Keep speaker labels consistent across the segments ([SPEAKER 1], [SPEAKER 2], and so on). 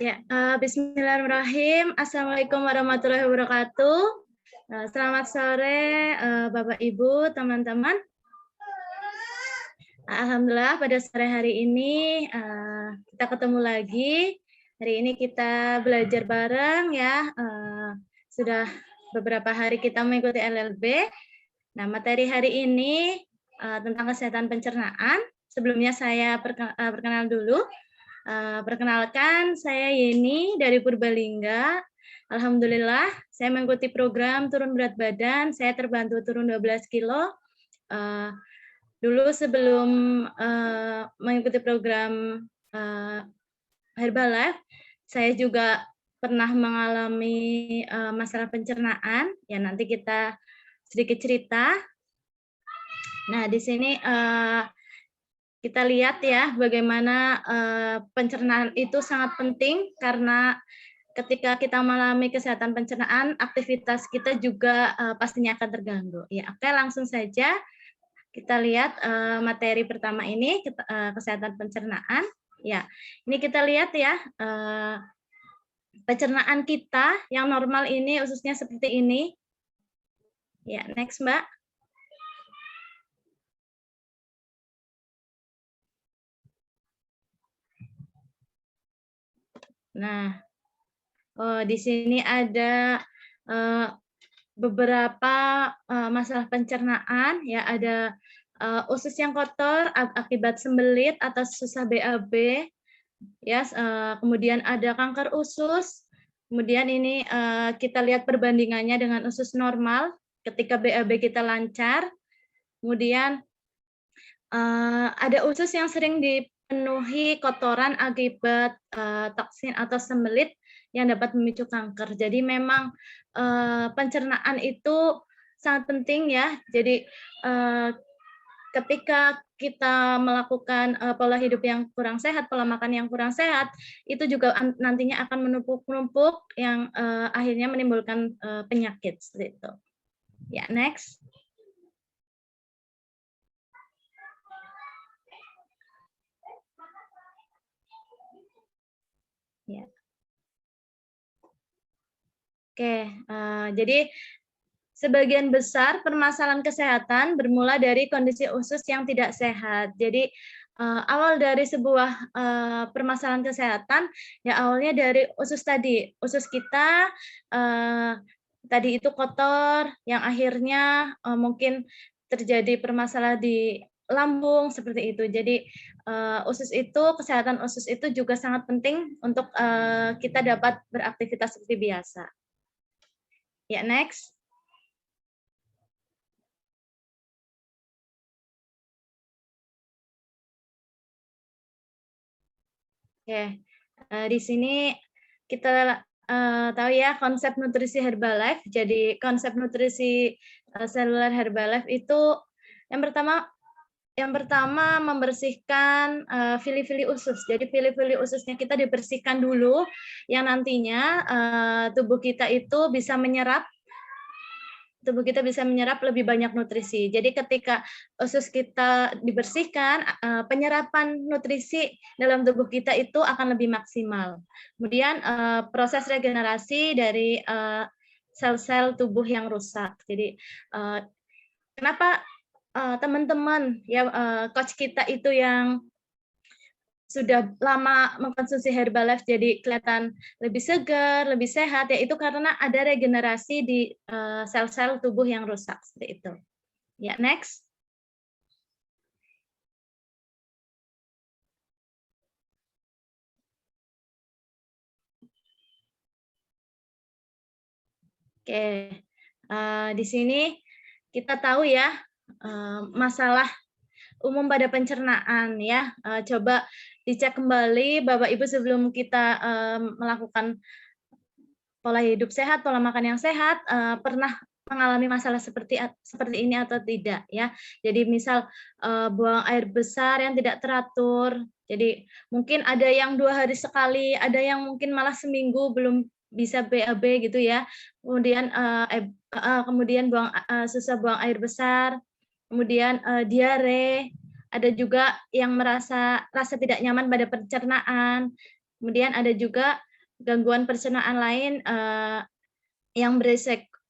[SPEAKER 1] Ya, Bismillahirrahmanirrahim. Assalamualaikum warahmatullahi wabarakatuh. Selamat sore, Bapak Ibu, teman-teman. Alhamdulillah pada sore hari ini kita ketemu lagi. Hari ini kita belajar bareng ya. Sudah beberapa hari kita mengikuti LLB. Nah, materi hari ini tentang kesehatan pencernaan. Sebelumnya saya perkenal dulu. Perkenalkan, saya Yeni dari Purbalingga. Alhamdulillah, saya mengikuti program turun berat badan. Saya terbantu turun 12 kilo. Dulu sebelum mengikuti program Herbalife, saya juga pernah mengalami masalah pencernaan. Ya, nanti kita sedikit cerita. Nah, di sini kita lihat ya bagaimana pencernaan itu sangat penting karena ketika kita mengalami kesehatan pencernaan, aktivitas kita juga pastinya akan terganggu. Ya, oke, langsung saja kita lihat materi pertama ini, kesehatan pencernaan. Ya, ini kita lihat ya pencernaan kita yang normal ini ususnya seperti ini. Ya, next Mbak. Nah, di sini ada beberapa masalah pencernaan, ya ada usus yang kotor akibat sembelit atau susah BAB, ya. Kemudian ada kanker usus. Kemudian ini kita lihat perbandingannya dengan usus normal ketika BAB kita lancar. Kemudian ada usus yang sering dipenuhi kotoran akibat toksin atau sembelit yang dapat memicu kanker. Jadi memang pencernaan itu sangat penting ya. Jadi ketika kita melakukan pola hidup yang kurang sehat, pola makan yang kurang sehat, itu juga nantinya akan menumpuk-numpuk yang akhirnya menimbulkan penyakit seperti itu. Ya, next. Ya. Oke, jadi sebagian besar permasalahan kesehatan bermula dari kondisi usus yang tidak sehat. Jadi awal dari sebuah permasalahan kesehatan, ya awalnya dari usus tadi. Usus kita tadi itu kotor, yang akhirnya mungkin terjadi permasalahan di lambung seperti itu. Jadi kesehatan usus itu juga sangat penting untuk kita dapat beraktivitas seperti biasa. Ya, next. Oke, di sini kita tahu ya konsep nutrisi Herbalife. Jadi konsep nutrisi seluler Herbalife itu yang pertama membersihkan fili-fili usus. Jadi fili-fili ususnya kita dibersihkan dulu, yang nantinya tubuh kita bisa menyerap lebih banyak nutrisi. Jadi ketika usus kita dibersihkan, penyerapan nutrisi dalam tubuh kita itu akan lebih maksimal. Kemudian proses regenerasi dari sel-sel tubuh yang rusak. Jadi kenapa teman-teman ya coach kita itu yang sudah lama mengkonsumsi Herbalife jadi kelihatan lebih segar, lebih sehat, ya itu karena ada regenerasi di sel-sel tubuh yang rusak seperti itu. Ya, next. Oke, di sini kita tahu ya masalah umum pada pencernaan ya. Coba dicek kembali Bapak Ibu sebelum kita melakukan pola hidup sehat, pola makan yang sehat, pernah mengalami masalah seperti ini atau tidak ya. Jadi misal buang air besar yang tidak teratur. Jadi mungkin ada yang 2 hari sekali, ada yang mungkin malah seminggu belum bisa BAB gitu ya. Kemudian kemudian susah buang air besar, kemudian diare, ada juga yang rasa tidak nyaman pada pencernaan, kemudian ada juga gangguan pencernaan lain yang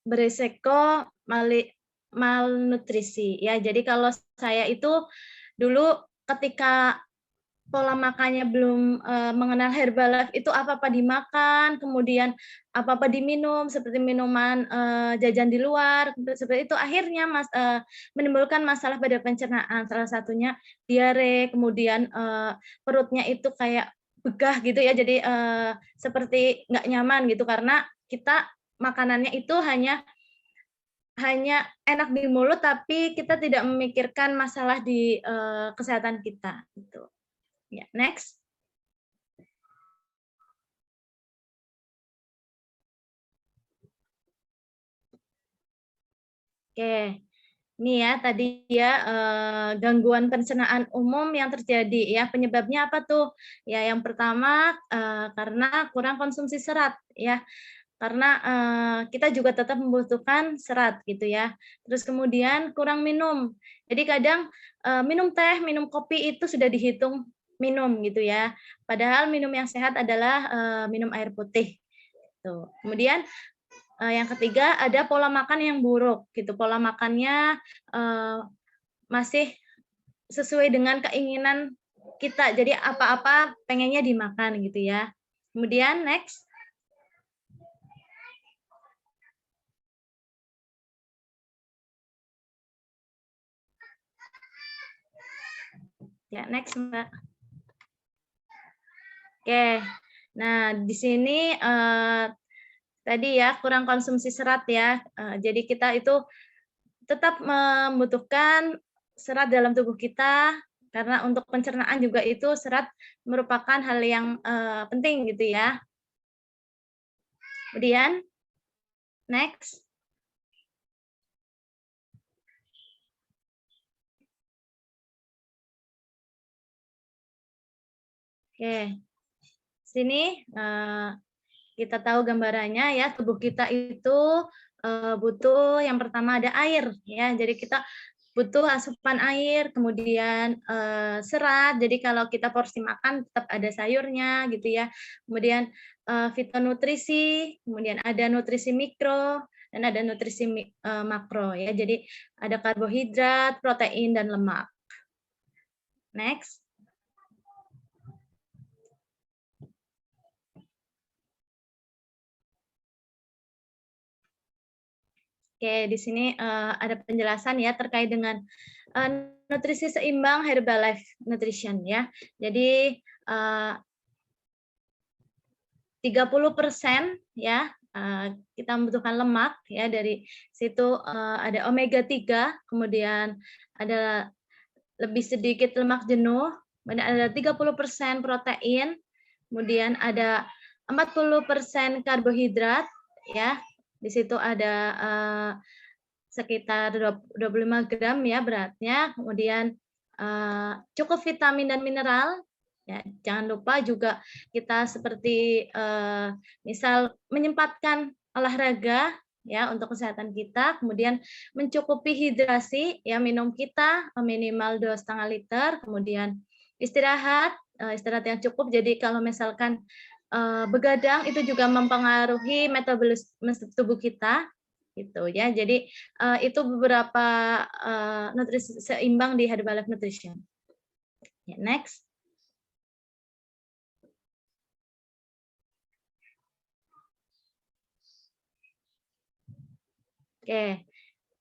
[SPEAKER 1] beresiko malnutrisi ya. Jadi kalau saya itu dulu ketika pola makannya belum mengenal Herbalife itu apa-apa dimakan, kemudian apa-apa diminum seperti minuman jajan di luar, seperti itu akhirnya menimbulkan masalah pada pencernaan. Salah satunya diare, kemudian perutnya itu kayak begah gitu ya, jadi seperti nggak nyaman gitu karena kita makanannya itu hanya enak di mulut tapi kita tidak memikirkan masalah di kesehatan kita gitu. Ya, next. Oke, ini ya tadi ya gangguan pencernaan umum yang terjadi ya, penyebabnya apa tuh? Ya yang pertama karena kurang konsumsi serat ya, karena kita juga tetap membutuhkan serat gitu ya. Terus kemudian kurang minum. Jadi kadang minum teh, minum kopi itu sudah dihitung minum gitu ya. Padahal minum yang sehat adalah minum air putih. Tuh. Kemudian yang ketiga ada pola makan yang buruk gitu. Pola makannya masih sesuai dengan keinginan kita. Jadi apa-apa pengennya dimakan gitu ya. Kemudian next. Ya, next Mbak. Oke. Nah, di sini tadi ya kurang konsumsi serat ya. Jadi kita itu tetap membutuhkan serat dalam tubuh kita karena untuk pencernaan juga itu serat merupakan hal yang penting gitu ya. Kemudian next. Oke. Sini kita tahu gambarannya ya, tubuh kita itu butuh yang pertama ada air ya. Jadi kita butuh asupan air, kemudian serat. Jadi kalau kita porsi makan tetap ada sayurnya gitu ya. Kemudian fitonutrisi, kemudian ada nutrisi mikro dan ada nutrisi makro ya. Jadi ada karbohidrat, protein dan lemak. Next. Oke, di sini ada penjelasan ya terkait dengan nutrisi seimbang Herbalife Nutrition ya. Jadi 30% ya kita membutuhkan lemak ya, dari situ ada omega 3, kemudian ada lebih sedikit lemak jenuh, kemudian ada 30% protein, kemudian ada 40% karbohidrat ya. Di situ ada sekitar 25 gram ya beratnya, kemudian cukup vitamin dan mineral. Ya, jangan lupa juga kita seperti misal menyempatkan olahraga ya untuk kesehatan kita, kemudian mencukupi hidrasi ya, minum kita minimal 2,5 liter, kemudian istirahat yang cukup. Jadi kalau misalkan begadang itu juga mempengaruhi metabolisme tubuh kita gitu ya. Jadi itu beberapa nutrisi seimbang di Herbalife Nutrition. Ya, next. Oke.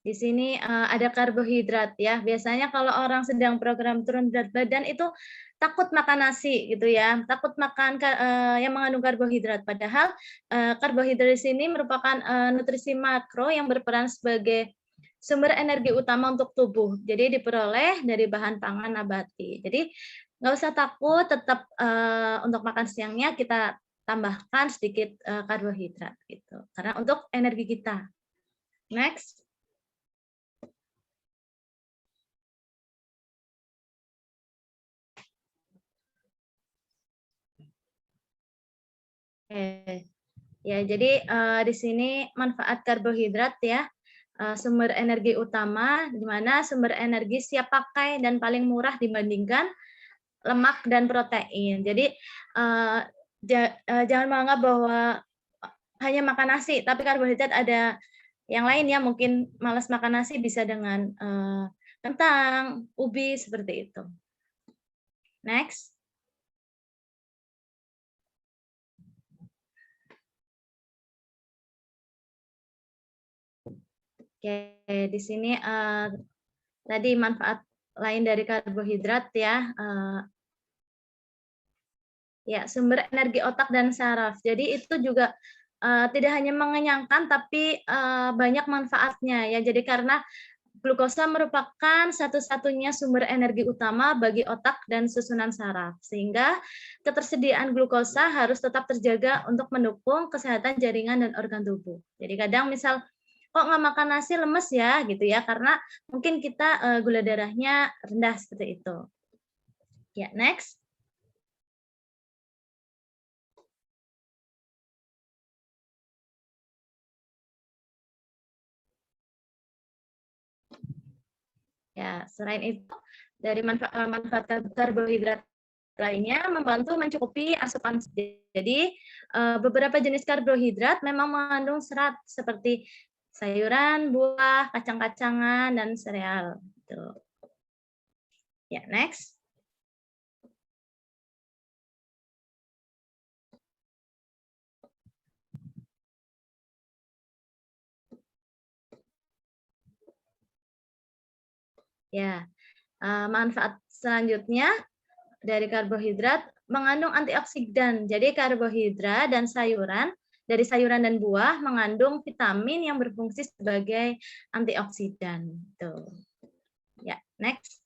[SPEAKER 1] Di sini ada karbohidrat ya. Biasanya kalau orang sedang program turun berat badan itu takut makan nasi gitu ya, takut makan yang mengandung karbohidrat. Padahal karbohidrat di sini merupakan nutrisi makro yang berperan sebagai sumber energi utama untuk tubuh. Jadi diperoleh dari bahan pangan nabati. Jadi nggak usah takut, tetap untuk makan siangnya kita tambahkan sedikit karbohidrat gitu. Karena untuk energi kita. Next. Oke. Ya, jadi di sini manfaat karbohidrat ya. sumber energi utama, di mana sumber energi siap pakai dan paling murah dibandingkan lemak dan protein. Jadi jangan menganggap bahwa hanya makan nasi, tapi karbohidrat ada yang lain ya, mungkin malas makan nasi bisa dengan kentang, ubi, seperti itu. Next. Oke, di sini tadi manfaat lain dari karbohidrat ya. Ya, sumber energi otak dan saraf. Jadi itu juga tidak hanya mengenyangkan, tapi banyak manfaatnya ya. Jadi karena glukosa merupakan satu-satunya sumber energi utama bagi otak dan susunan saraf, sehingga ketersediaan glukosa harus tetap terjaga untuk mendukung kesehatan jaringan dan organ tubuh. Jadi kadang misal kok nggak makan nasi lemes ya gitu ya, karena mungkin kita gula darahnya rendah seperti itu. Ya, next. Ya, selain itu dari manfaat karbohidrat lainnya membantu mencukupi asupan. Jadi beberapa jenis karbohidrat memang mengandung serat seperti sayuran, buah, kacang-kacangan, dan sereal. Gitu. Ya, next. Ya, manfaat selanjutnya dari karbohidrat mengandung antioksidan. Jadi karbohidrat dan sayuran dari sayuran dan buah mengandung vitamin yang berfungsi sebagai antioksidan. Tuh. Ya, next.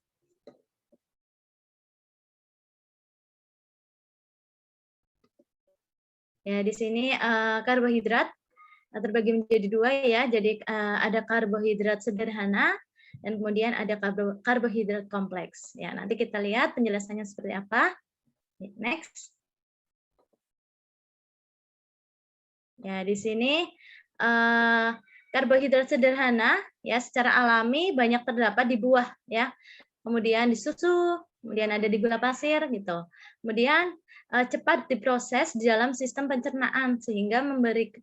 [SPEAKER 1] Ya, di sini karbohidrat terbagi menjadi dua ya. Jadi ada karbohidrat sederhana dan kemudian ada karbohidrat kompleks. Ya, nanti kita lihat penjelasannya seperti apa. Next. Ya, di sini karbohidrat sederhana ya secara alami banyak terdapat di buah ya. Kemudian di susu, kemudian ada di gula pasir gitu. Kemudian cepat diproses di dalam sistem pencernaan sehingga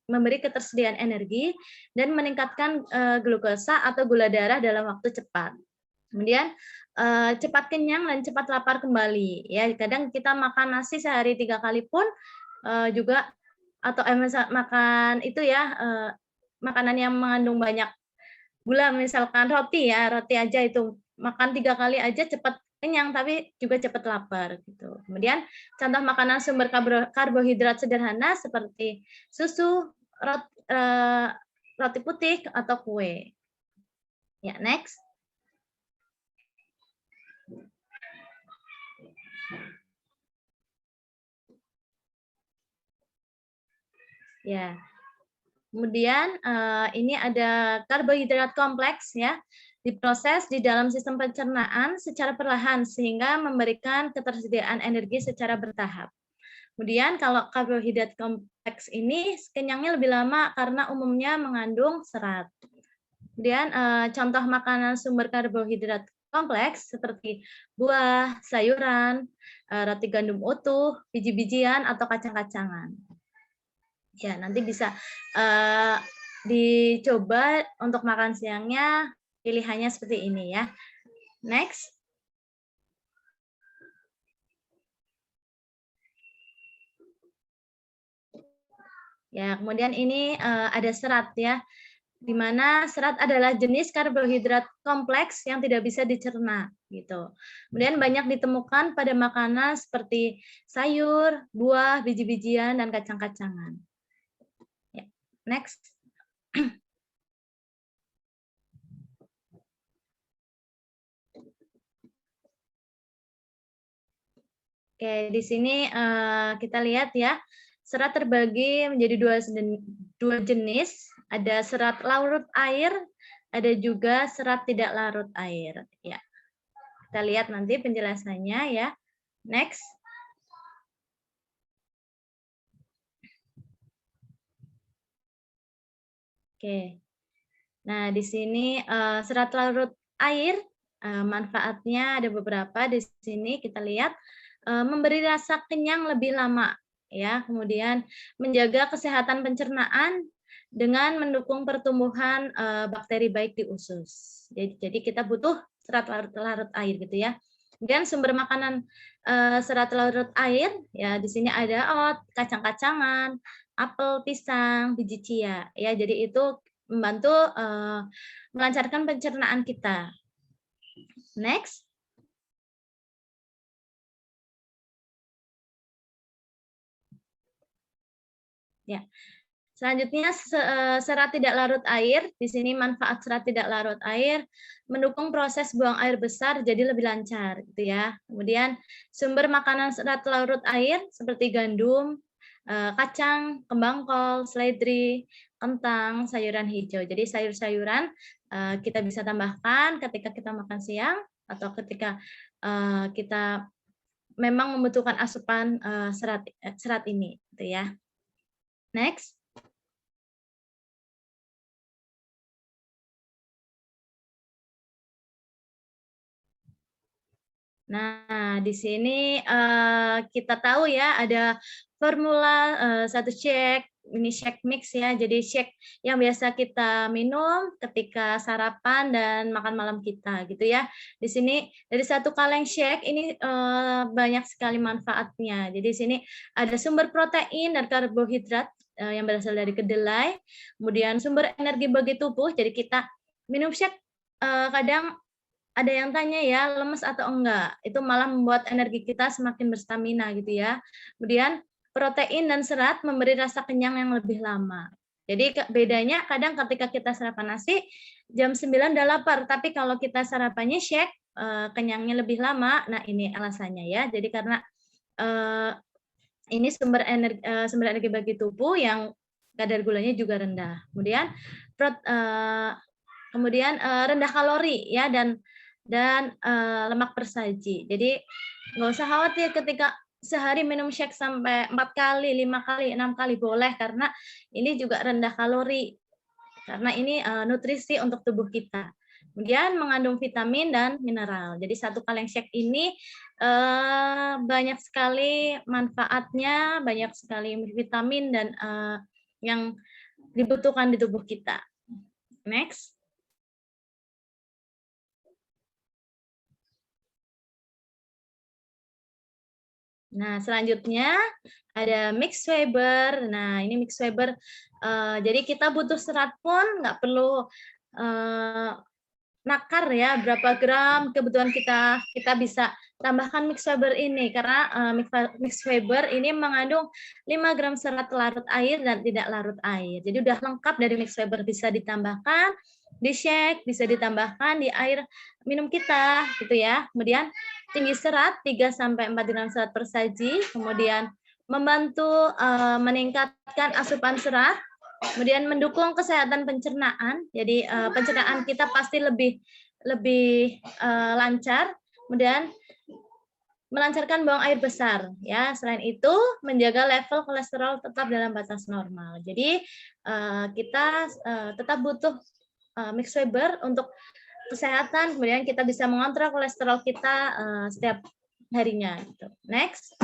[SPEAKER 1] memberi ketersediaan energi dan meningkatkan glukosa atau gula darah dalam waktu cepat. Kemudian cepat kenyang dan cepat lapar kembali. Ya, kadang kita makan nasi sehari 3 kali pun juga atau makan itu ya makanan yang mengandung banyak gula, misalkan roti ya, roti aja itu makan 3 kali aja cepat kenyang, tapi juga cepat lapar gitu. Kemudian contoh makanan sumber karbohidrat sederhana seperti susu, roti putih atau kue. Ya, next. Ya. Kemudian ini ada karbohidrat kompleks ya, diproses di dalam sistem pencernaan secara perlahan sehingga memberikan ketersediaan energi secara bertahap. Kemudian kalau karbohidrat kompleks ini kenyangnya lebih lama karena umumnya mengandung serat. Kemudian contoh makanan sumber karbohidrat kompleks seperti buah, sayuran, roti gandum utuh, biji-bijian atau kacang-kacangan. Ya, nanti bisa dicoba untuk makan siangnya, pilihannya seperti ini ya. Next. Ya, kemudian ini ada serat ya, di mana serat adalah jenis karbohidrat kompleks yang tidak bisa dicerna gitu. Kemudian banyak ditemukan pada makanan seperti sayur, buah, biji-bijian dan kacang-kacangan. Ya, next. Oke, di sini kita lihat ya, serat terbagi menjadi dua jenis, ada serat larut air, ada juga serat tidak larut air. Ya, kita lihat nanti penjelasannya ya. Next. Oke. Nah, di sini serat larut air manfaatnya ada beberapa di sini kita lihat memberi rasa kenyang lebih lama ya, kemudian menjaga kesehatan pencernaan dengan mendukung pertumbuhan bakteri baik di usus. Jadi kita butuh serat larut air gitu ya. Kemudian sumber makanan serat larut air ya di sini ada oat, kacang-kacangan, apel, pisang, biji chia ya. Jadi itu membantu melancarkan pencernaan kita. Next. Ya. Selanjutnya serat tidak larut air. Di sini manfaat serat tidak larut air mendukung proses buang air besar jadi lebih lancar gitu ya. Kemudian sumber makanan serat larut air seperti gandum, kacang, kembang kol, seledri, kentang, sayuran hijau. Jadi sayur-sayuran kita bisa tambahkan ketika kita makan siang atau ketika kita memang membutuhkan asupan serat ini gitu ya. Next. Nah, di sini kita tahu ya ada formula satu shake, ini shake mix ya. Jadi shake yang biasa kita minum ketika sarapan dan makan malam kita gitu ya. Di sini dari satu kaleng shake ini banyak sekali manfaatnya. Jadi di sini ada sumber protein dan karbohidrat yang berasal dari kedelai, kemudian sumber energi bagi tubuh. Jadi kita minum shake kadang ada yang tanya ya, lemes atau enggak? Itu malah membuat energi kita semakin berstamina gitu ya. Kemudian protein dan serat memberi rasa kenyang yang lebih lama. Jadi bedanya kadang ketika kita sarapan nasi jam 9 udah lapar, tapi kalau kita sarapannya shake kenyangnya lebih lama. Nah, ini alasannya ya. Jadi karena ini sumber energi bagi tubuh yang kadar gulanya juga rendah. Kemudian rendah kalori ya dan lemak bersaji. Jadi nggak usah khawatir ketika sehari minum shake sampai 4 kali, 5 kali, 6 kali boleh karena ini juga rendah kalori. Karena ini nutrisi untuk tubuh kita. Kemudian mengandung vitamin dan mineral. Jadi satu kaleng shake ini banyak sekali manfaatnya, banyak sekali vitamin dan yang dibutuhkan di tubuh kita. Next. Nah, selanjutnya ada mix fiber. Nah, ini mix fiber. Jadi kita butuh serat pun nggak perlu nakar ya, berapa gram kebutuhan kita bisa tambahkan mix fiber ini karena mix fiber ini mengandung 5 gram serat larut air dan tidak larut air. Jadi udah lengkap dari mix fiber, bisa ditambahkan di shake, bisa ditambahkan di air minum kita gitu ya. Kemudian tinggi serat 3 sampai 4 gram serat per saji, kemudian membantu meningkatkan asupan serat, kemudian mendukung kesehatan pencernaan. Jadi pencernaan kita pasti lebih lancar, kemudian melancarkan buang air besar ya. Selain itu menjaga level kolesterol tetap dalam batas normal. Jadi kita tetap butuh mix fiber untuk kesehatan, kemudian kita bisa mengontrol kolesterol kita setiap harinya gitu. Next.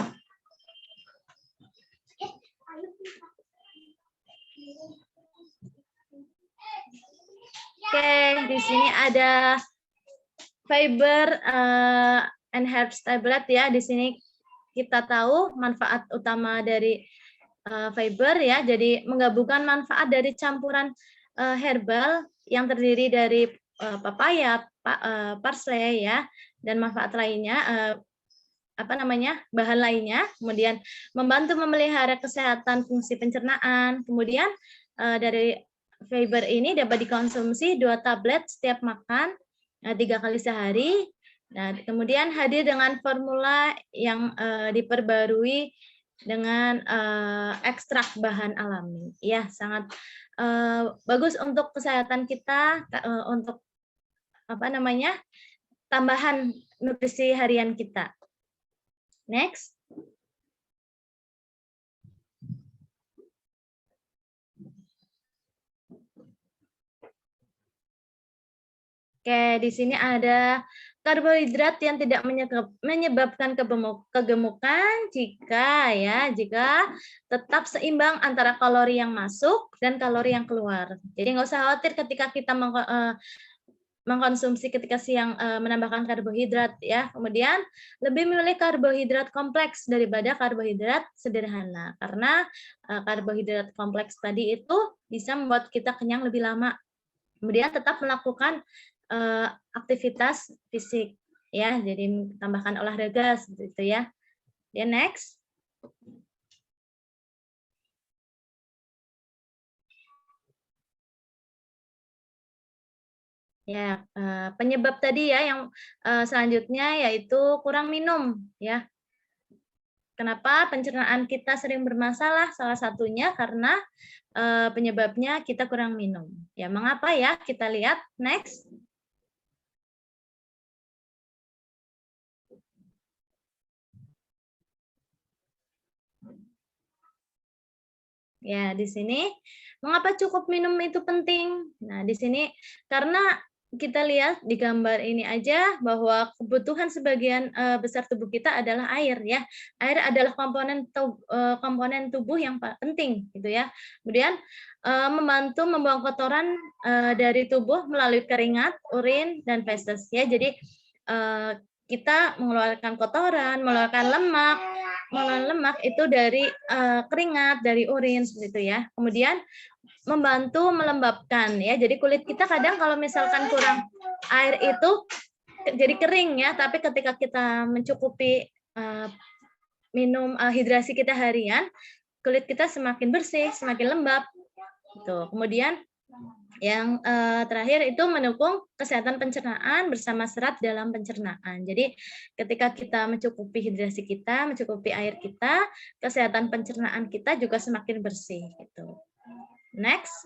[SPEAKER 1] Oke, di sini ada fiber and herbs tablet ya. Di sini kita tahu manfaat utama dari fiber ya. Jadi menggabungkan manfaat dari campuran herbal yang terdiri dari papaya, parsley ya, dan manfaat lainnya bahan lainnya, kemudian membantu memelihara kesehatan fungsi pencernaan. Kemudian dari fiber ini dapat dikonsumsi 2 tablet setiap makan 3 kali sehari. Nah, kemudian hadir dengan formula yang diperbarui dengan ekstrak bahan alami. Ya, sangat bagus untuk kesehatan kita, untuk tambahan nutrisi harian kita. Next. Oke, di sini ada karbohidrat yang tidak menyebabkan kegemukan jika tetap seimbang antara kalori yang masuk dan kalori yang keluar. Jadi nggak usah khawatir ketika kita mengkonsumsi ketika siang menambahkan karbohidrat ya. Kemudian lebih memilih karbohidrat kompleks daripada karbohidrat sederhana karena karbohidrat kompleks tadi itu bisa membuat kita kenyang lebih lama. Kemudian tetap melakukan aktivitas fisik ya, jadi tambahkan olahraga seperti itu ya. Ya, next. Ya, penyebab tadi ya yang selanjutnya yaitu kurang minum ya. Kenapa pencernaan kita sering bermasalah? Salah satunya karena penyebabnya kita kurang minum. Ya, mengapa ya? Kita lihat next. Ya, di sini mengapa cukup minum itu penting? Nah, di sini karena kita lihat di gambar ini aja bahwa kebutuhan sebagian besar tubuh kita adalah air ya. Air adalah komponen tubuh yang penting gitu ya. Kemudian membantu membuang kotoran dari tubuh melalui keringat, urin dan feses ya. Jadi kita mengeluarkan kotoran, mengeluarkan lemak itu dari keringat, dari urin seperti itu ya. Kemudian membantu melembabkan ya. Jadi kulit kita kadang kalau misalkan kurang air itu jadi kering ya, tapi ketika kita mencukupi minum hidrasi kita harian, kulit kita semakin bersih, semakin lembab. Gitu. Kemudian yang terakhir itu mendukung kesehatan pencernaan bersama serat dalam pencernaan. Jadi ketika kita mencukupi hidrasi kita, mencukupi air kita, kesehatan pencernaan kita juga semakin bersih. Gitu. Next.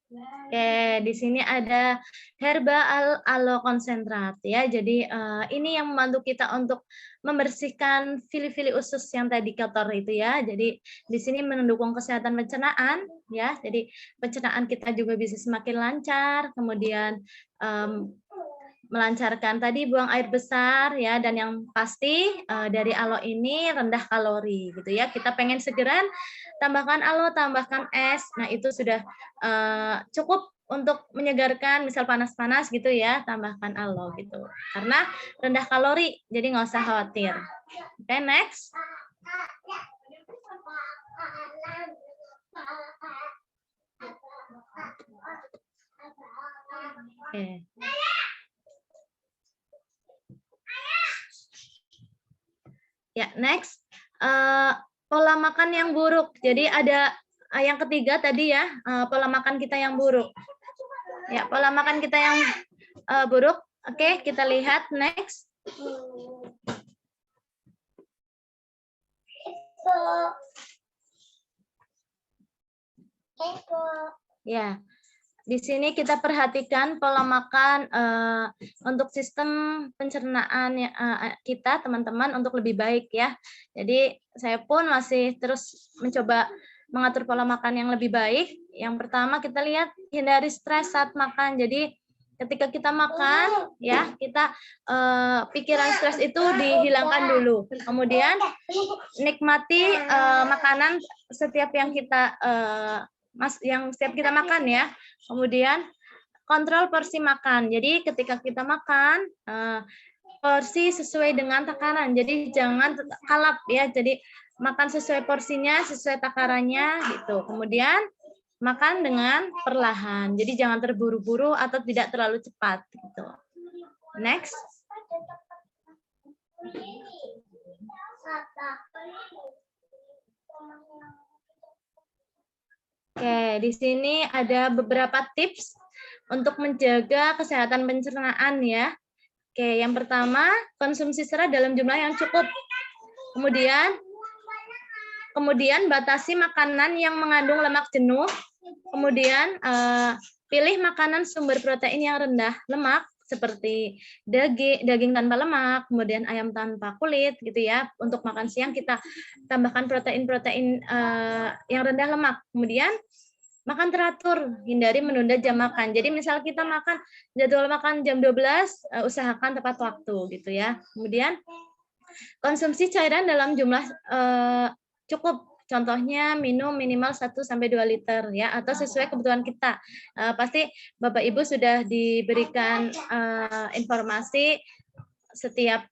[SPEAKER 1] Oke, di sini ada herba aloe konsentrat ya. Jadi ini yang membantu kita untuk membersihkan fili-fili usus yang tadi kotor itu ya. Jadi di sini mendukung kesehatan pencernaan ya. Jadi pencernaan kita juga bisa semakin lancar. Kemudian melancarkan tadi buang air besar ya, dan yang pasti dari aloe ini rendah kalori gitu ya. Kita pengen segeran, tambahkan aloe, tambahkan es. Nah, itu sudah cukup untuk menyegarkan, misal panas-panas gitu ya, tambahkan aloe gitu. Karena rendah kalori, jadi nggak usah khawatir. Oke, next. Oke. Ya, next. Pola makan yang buruk. Jadi ada yang ketiga tadi ya, pola makan kita yang buruk. Ya, pola makan kita yang buruk. Oke, kita lihat next. Ya. Di sini kita perhatikan pola makan untuk sistem pencernaan kita, teman-teman, untuk lebih baik ya. Jadi saya pun masih terus mencoba mengatur pola makan yang lebih baik. Yang pertama kita lihat hindari stres saat makan. Jadi ketika kita makan ya, kita pikiran stres itu dihilangkan dulu. Kemudian nikmati makanan setiap yang kita setiap kita makan ya. Kemudian kontrol porsi makan. Jadi ketika kita makan porsi sesuai dengan takaran. Jadi jangan kalap ya. Jadi makan sesuai porsinya, sesuai takarannya gitu. Kemudian makan dengan perlahan. Jadi jangan terburu-buru atau tidak terlalu cepat gitu. Next. Oke, di sini ada beberapa tips untuk menjaga kesehatan pencernaan ya. Oke, yang pertama, konsumsi serat dalam jumlah yang cukup. Kemudian batasi makanan yang mengandung lemak jenuh. Kemudian pilih makanan sumber protein yang rendah lemak seperti daging tanpa lemak, kemudian ayam tanpa kulit gitu ya. Untuk makan siang kita tambahkan protein-protein yang rendah lemak. Kemudian makan teratur, hindari menunda jam makan. Jadi misal kita makan jadwal makan jam 12, usahakan tepat waktu gitu ya. Kemudian konsumsi cairan dalam jumlah cukup. Contohnya minum minimal 1-2 liter ya, atau sesuai kebutuhan kita. Pasti Bapak Ibu sudah diberikan informasi setiap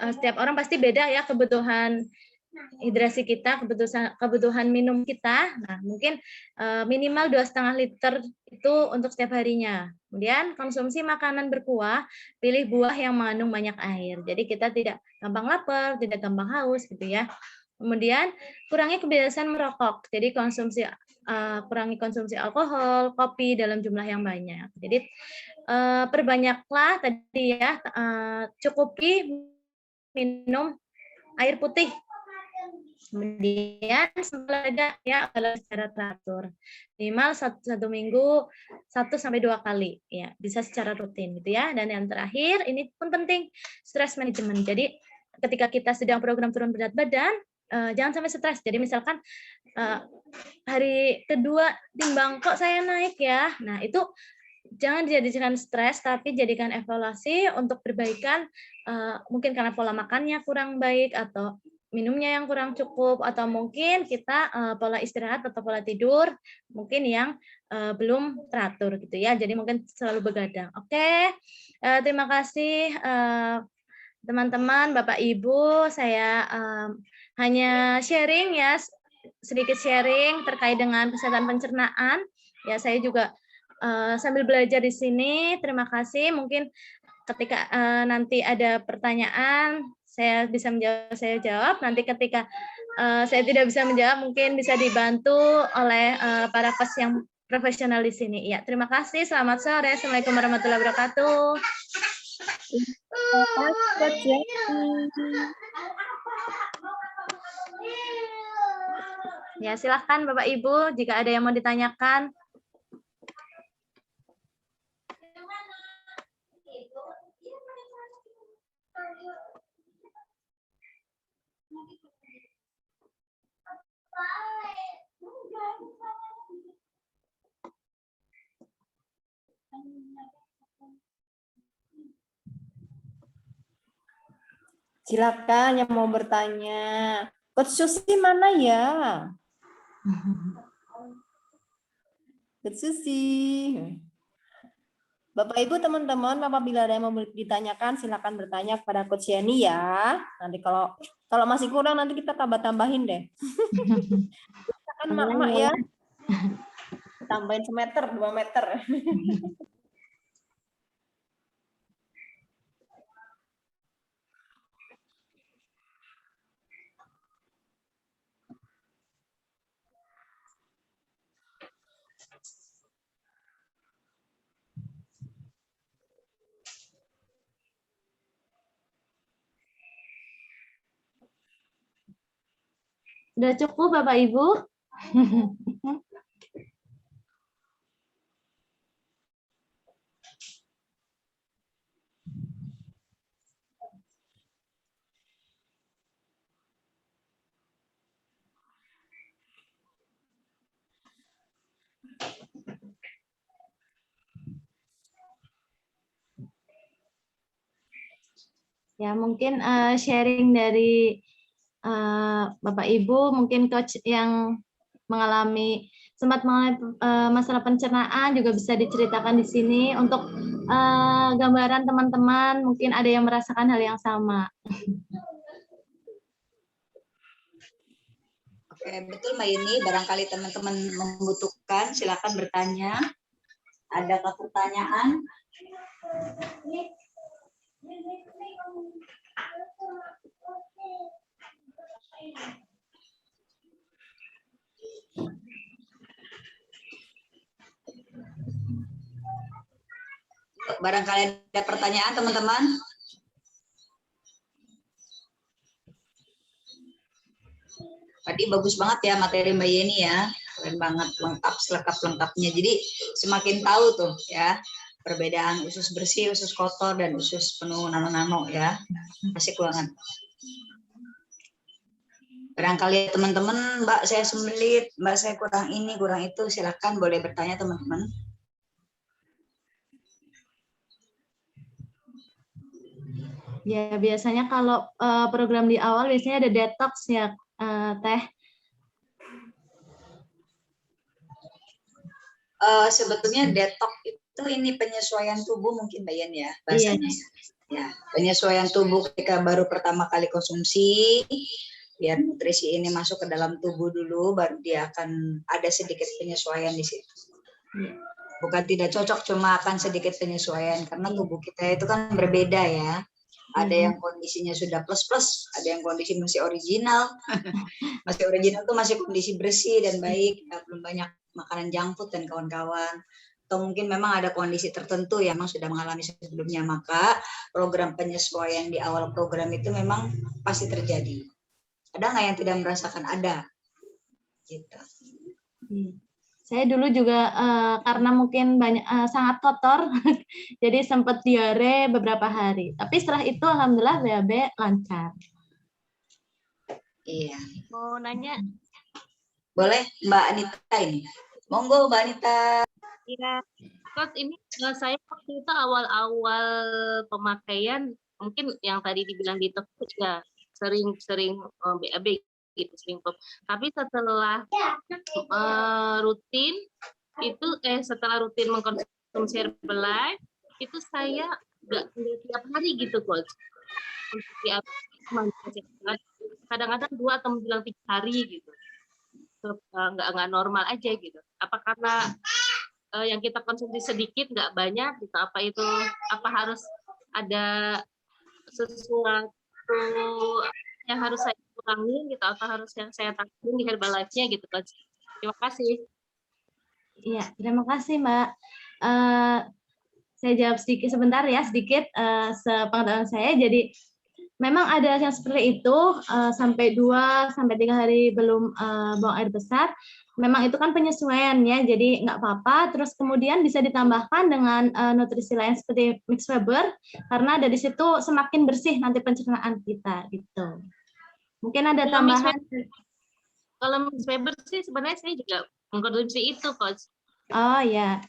[SPEAKER 1] setiap orang pasti beda ya kebutuhan hidrasi kita, kebutuhan minum kita. Nah, mungkin minimal 2,5 liter itu untuk setiap harinya. Kemudian konsumsi makanan berkuah, pilih buah yang mengandung banyak air. Jadi kita tidak gampang lapar, tidak gampang haus gitu ya. Kemudian kurangi kebiasaan merokok. Jadi kurangi konsumsi alkohol, kopi dalam jumlah yang banyak. Jadi perbanyaklah tadi ya, cukupi minum air putih. Kemudian olahraga ya, secara teratur, minimal satu minggu 1-2 kali ya, bisa secara rutin gitu ya. Dan yang terakhir ini pun penting, stress management. Jadi ketika kita sedang program turun berat badan, jangan sampai stres. Jadi misalkan hari kedua timbang kok saya naik ya, nah itu jangan dijadikan stres, tapi jadikan evaluasi untuk perbaikan, mungkin karena pola makannya kurang baik, atau minumnya yang kurang cukup, atau mungkin kita pola istirahat atau pola tidur mungkin yang belum teratur gitu ya. Jadi mungkin selalu begadang. Oke, terima kasih teman-teman, Bapak Ibu. Saya hanya sharing ya, sedikit sharing terkait dengan kesehatan pencernaan. Ya, saya juga sambil belajar di sini. Terima kasih. Mungkin ketika nanti ada pertanyaan, saya bisa menjawab, saya jawab. Nanti ketika saya tidak bisa menjawab, mungkin bisa dibantu oleh para coach yang profesional di sini. Ya, terima kasih. Selamat sore. Assalamualaikum warahmatullahi wabarakatuh. Ya, silahkan Bapak Ibu jika ada yang mau ditanyakan.
[SPEAKER 2] Silakan yang mau bertanya. Coach Susi mana ya? Coach Susi. Bapak Ibu teman-teman, apabila ada yang mau ditanyakan silakan bertanya kepada Coach Yani ya. Nanti kalau masih kurang nanti kita tambah-tambahin deh. Silakan mak ya. Tambahin semeter, 2 meter.
[SPEAKER 1] Udah cukup Bapak Ibu? Ya, mungkin sharing dari Bapak Ibu, mungkin coach yang sempat mengalami masalah pencernaan juga bisa diceritakan di sini untuk gambaran teman-teman, mungkin ada yang merasakan hal yang sama.
[SPEAKER 3] Oke, betul Mbak Yeni, barangkali teman-teman membutuhkan, silakan bertanya. Adakah pertanyaan? Barangkali ada pertanyaan teman-teman? Tadi bagus banget ya materi Mbak Yeni ya. keren banget, lengkap, selengkap-lengkapnya. Jadi semakin tahu tuh ya perbedaan usus bersih, usus kotor, dan usus penuh nano-nano ya. Asik banget. Barangkali teman-teman, Mbak saya sembelit, Mbak saya kurang ini, kurang itu, silakan boleh bertanya teman-teman.
[SPEAKER 1] Ya, biasanya kalau program di awal biasanya ada detox ya, Teh.
[SPEAKER 3] Sebetulnya detox itu ini penyesuaian tubuh mungkin Mbak Yan ya
[SPEAKER 1] Iya.
[SPEAKER 3] bahasanya. Ya, penyesuaian tubuh ketika baru pertama kali konsumsi, biar nutrisi ini masuk ke dalam tubuh dulu, baru dia akan ada sedikit penyesuaian di situ. Bukan tidak cocok, cuma akan sedikit penyesuaian karena tubuh kita itu kan berbeda ya. Ada yang kondisinya sudah plus-plus, ada yang kondisi masih original. Masih original tuh masih kondisi bersih dan baik, belum banyak makanan junk food dan kawan-kawan. Atau mungkin memang ada kondisi tertentu yang memang sudah mengalami sebelumnya, maka program penyesuaian di awal program itu memang pasti terjadi. Ada nggak yang tidak merasakan? Ada. Gitu.
[SPEAKER 1] Saya dulu juga karena mungkin banyak sangat kotor, jadi sempat diare beberapa hari. Tapi setelah itu alhamdulillah BAB lancar.
[SPEAKER 3] Iya.
[SPEAKER 4] Mau nanya?
[SPEAKER 3] Boleh Mbak Anita ini. Monggo Mbak Anita.
[SPEAKER 4] Iya. Coach, ini saya waktu itu awal-awal pemakaian, mungkin yang tadi dibilang di topik ya, sering BAB gitu, sering pop. Tapi setelah rutin itu setelah rutin mengkonsumsi Herbalife itu saya nggak tiap hari gitu Coach. Kadang-kadang 2 atau bilang 3 hari gitu. Nggak normal aja gitu. Apa karena yang kita konsumsi sedikit nggak banyak gitu, apa harus ada sesuatu yang harus saya kurangi gitu, apa harus yang saya tambahin di Herbalife-nya gitu Coach. Terima kasih.
[SPEAKER 1] Iya, terima kasih Mbak. Saya jawab sedikit sepengetahuan saya. Jadi memang ada yang seperti itu sampai 2 sampai 3 hari belum buang air besar. Memang itu kan penyesuaian ya, jadi nggak apa-apa. Terus kemudian bisa ditambahkan dengan nutrisi lain seperti mix fiber, karena dari situ semakin bersih nanti pencernaan kita gitu. Mungkin ada tambahan.
[SPEAKER 4] Kalau mix fiber sih sebenarnya saya juga mengkonsumsi itu Coach.
[SPEAKER 1] Oh ya,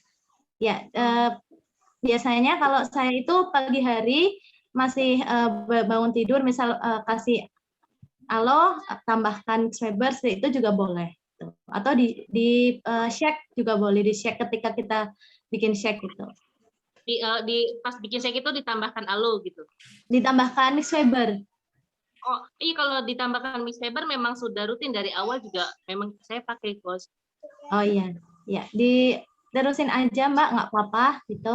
[SPEAKER 1] ya biasanya kalau saya itu pagi hari masih bangun tidur, misal kasih alo, tambahkan mix fiber itu juga boleh. Atau di shake juga boleh, di shake ketika kita bikin shake gitu.
[SPEAKER 4] Pas bikin shake itu ditambahkan alo gitu.
[SPEAKER 1] Ditambahkan mix fiber.
[SPEAKER 4] Oh iya, kalau ditambahkan mix fiber memang sudah rutin dari awal juga memang saya pakai Coach.
[SPEAKER 1] Oh iya, ya diterusin aja Mbak, nggak apa-apa gitu.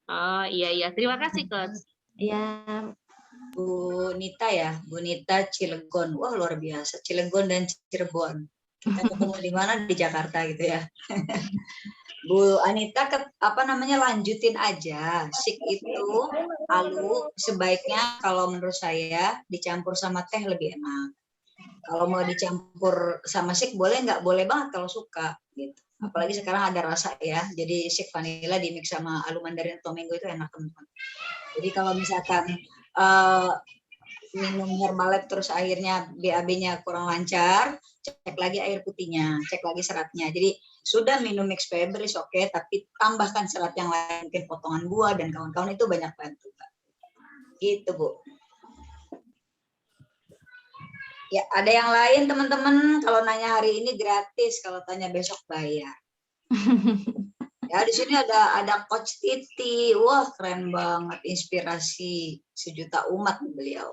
[SPEAKER 4] Oh iya, terima kasih Coach.
[SPEAKER 1] Ya.
[SPEAKER 3] Bu Nita ya, Bu Nita Cilegon. Wah luar biasa, Cilegon dan Cirebon. Kita ketemu di mana? Di Jakarta gitu ya. Bu Anita, lanjutin aja. Sik itu alu sebaiknya kalau menurut saya dicampur sama teh lebih enak. Kalau mau dicampur sama sik boleh nggak? Boleh banget kalau suka. Gitu. Apalagi sekarang ada rasa ya. Jadi sik vanilla di mix sama alu mandarin atau mango itu enak teman-teman. Jadi kalau misalkan minum Herbalife terus akhirnya BAB-nya kurang lancar, cek lagi air putihnya, cek lagi seratnya. Jadi sudah minum mix fiber is oke, tapi tambahkan serat yang lain, mungkin potongan buah dan kawan-kawan itu banyak bantu. Gitu Bu. Ya ada yang lain teman-teman, kalau nanya hari ini gratis, kalau tanya besok bayar. Ya di sini ada Coach Titi, wah keren banget, inspirasi sejuta umat beliau.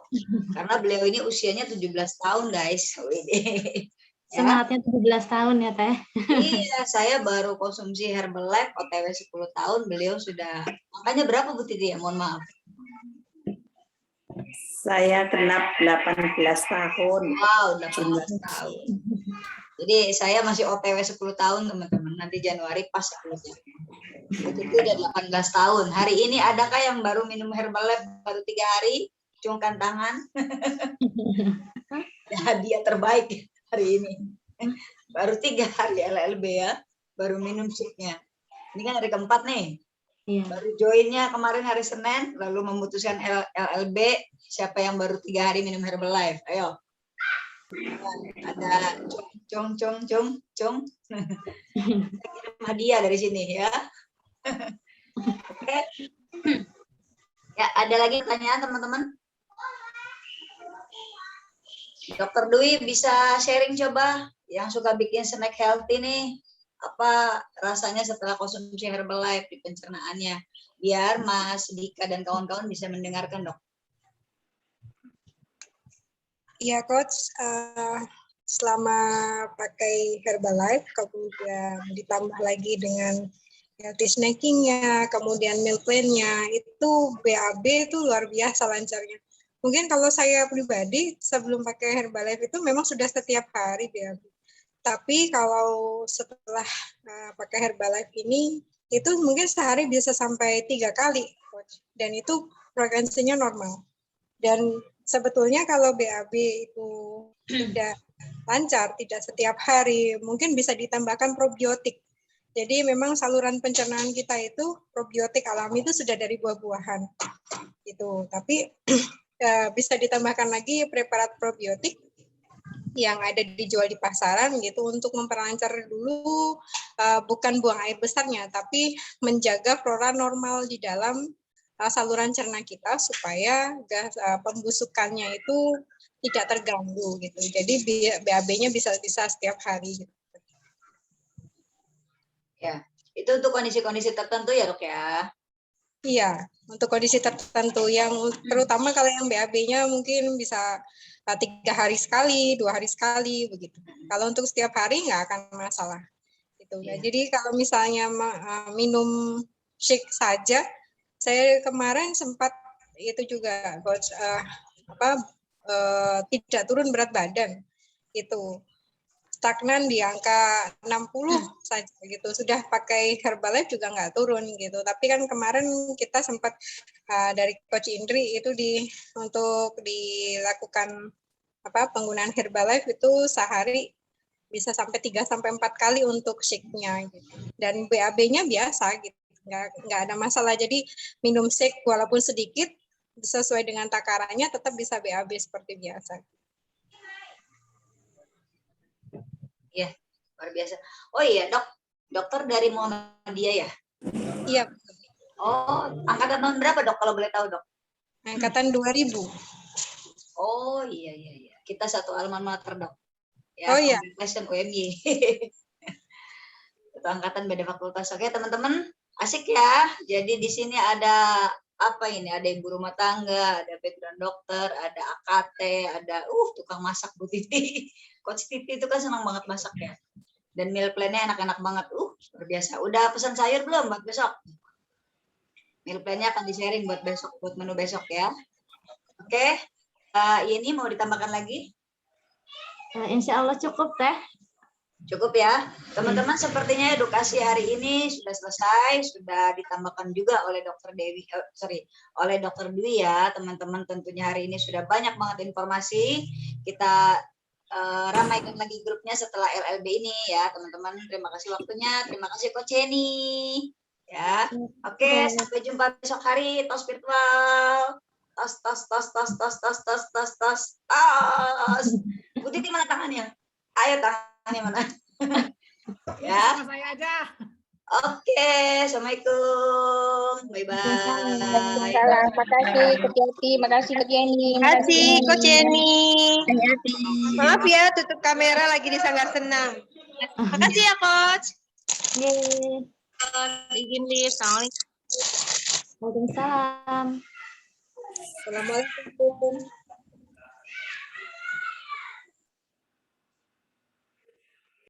[SPEAKER 3] Karena beliau ini usianya 17 tahun guys.
[SPEAKER 1] Semangatnya 17 tahun ya Teh.
[SPEAKER 3] Iya, saya baru konsumsi Herbalife OTW 10 tahun, beliau sudah. Makanya berapa Bu Titi ya? Mohon maaf.
[SPEAKER 5] Saya genap 18 tahun.
[SPEAKER 3] Wow, 18 tahun. Jadi saya masih OTW 10 tahun teman-teman. Nanti Januari pas 10 tahun. Itu udah 18 tahun. Hari ini adakah yang baru minum Herbalife baru 3 hari? Cungkan tangan. Hadiah terbaik. hari ini. Baru 3 hari LLB ya, baru minum SIG-nya. Ini kan hari keempat nih.
[SPEAKER 1] Iya.
[SPEAKER 3] Baru joinnya kemarin hari Senin, lalu memutuskan LLB. Siapa yang baru 3 hari minum Herbalife? Ayo. Ada cung. Hadiah dari sini ya. Oke. Ya, ada lagi pertanyaan teman-teman? Dokter Dwi bisa sharing coba yang suka bikin snack healthy nih. Apa rasanya setelah konsumsi Herbalife di pencernaannya? Biar Mas Dika dan kawan-kawan bisa mendengarkan, Dok.
[SPEAKER 6] Iya, Coach. Selama pakai Herbalife, kemudian ditambah lagi dengan healthy snacking-nya, kemudian meal plan-nya, itu BAB itu luar biasa lancarnya. Mungkin kalau saya pribadi, sebelum pakai Herbalife itu memang sudah setiap hari BAB. Tapi kalau setelah pakai Herbalife ini, itu mungkin sehari bisa sampai 3 kali, Coach. Dan itu frekuensinya normal. Dan sebetulnya kalau BAB itu tidak lancar, tidak setiap hari, mungkin bisa ditambahkan probiotik. Jadi memang saluran pencernaan kita itu probiotik alami itu sudah dari buah-buahan. Gitu. Tapi bisa ditambahkan lagi preparat probiotik yang ada dijual di pasaran gitu untuk memperlancar dulu bukan buang air besarnya, tapi menjaga flora normal di dalam saluran cerna kita supaya gas pembusukannya itu tidak terganggu gitu. Jadi BAB-nya bisa setiap hari gitu.
[SPEAKER 3] Ya, itu untuk kondisi-kondisi tertentu ya, Dok ya.
[SPEAKER 6] Iya, untuk kondisi tertentu yang terutama kalau yang BAB-nya mungkin bisa 3 hari sekali, 2 hari sekali begitu. Kalau untuk setiap hari nggak akan masalah. Gitu. Nah, jadi kalau misalnya minum shake saja, saya kemarin sempat itu juga Coach, tidak turun berat badan gitu. Stagnan di angka 60 saja gitu. Sudah pakai Herbalife juga nggak turun gitu. Tapi kan kemarin kita sempat dari Coach Indri itu untuk dilakukan penggunaan Herbalife itu sehari bisa sampai 3 sampai 4 kali untuk shake-nya gitu. Dan BAB-nya biasa gitu. Nggak ada masalah. Jadi minum shake walaupun sedikit sesuai dengan takarannya tetap bisa BAB seperti biasa.
[SPEAKER 3] Iya, luar biasa. Oh iya, Dok. Dokter dari Muhammadiyah ya?
[SPEAKER 6] Iya.
[SPEAKER 3] Oh, angkatan tahun berapa, Dok, kalau boleh tahu, Dok?
[SPEAKER 6] Angkatan 2000.
[SPEAKER 3] Oh, iya. Kita satu alma mater, Dok. Ya,
[SPEAKER 6] oh iya.
[SPEAKER 3] Congratulations UMY. Satu angkatan beda fakultas. Oke, teman-teman, asik ya. Jadi di sini ada apa ini? Ada ibu rumah tangga, ada background dokter, ada AKT, ada tukang masak Bu Titi. Coach Titi itu kan senang banget masak ya. Dan meal plan-nya enak-enak banget. Luar biasa. Udah pesan sayur belum buat besok? Meal plan-nya akan di-sharing buat besok, buat menu besok ya. Oke. Ini mau ditambahkan lagi?
[SPEAKER 1] Insya Allah cukup, Teh.
[SPEAKER 3] Cukup ya. Teman-teman, sepertinya edukasi hari ini sudah selesai, sudah ditambahkan juga oleh oleh Dokter Dwi ya. Teman-teman tentunya hari ini sudah banyak banget informasi. Kita ramaikan lagi grupnya setelah LLB ini ya, teman-teman. Terima kasih waktunya. Terima kasih Coach Jenny. Ya. Oke, sampai jumpa besok hari. Tos virtual. Tos. Bu Titi mana tangannya? Ayo tangannya mana? Ya.
[SPEAKER 2] Sama saya aja.
[SPEAKER 3] Oke, assalamualaikum. Bye-bye.
[SPEAKER 7] Salam, makasih Coach Yati, makasih Coach Jenny.
[SPEAKER 8] Makasih Coach Jenny.
[SPEAKER 7] Yati.
[SPEAKER 8] Maaf ya, tutup kamera lagi di Sanggar Senam. Makasih ya Coach.
[SPEAKER 1] Yeay.
[SPEAKER 4] Izin live. Assalamualaikum.
[SPEAKER 1] Waalaikumsalam.
[SPEAKER 6] Assalamualaikum.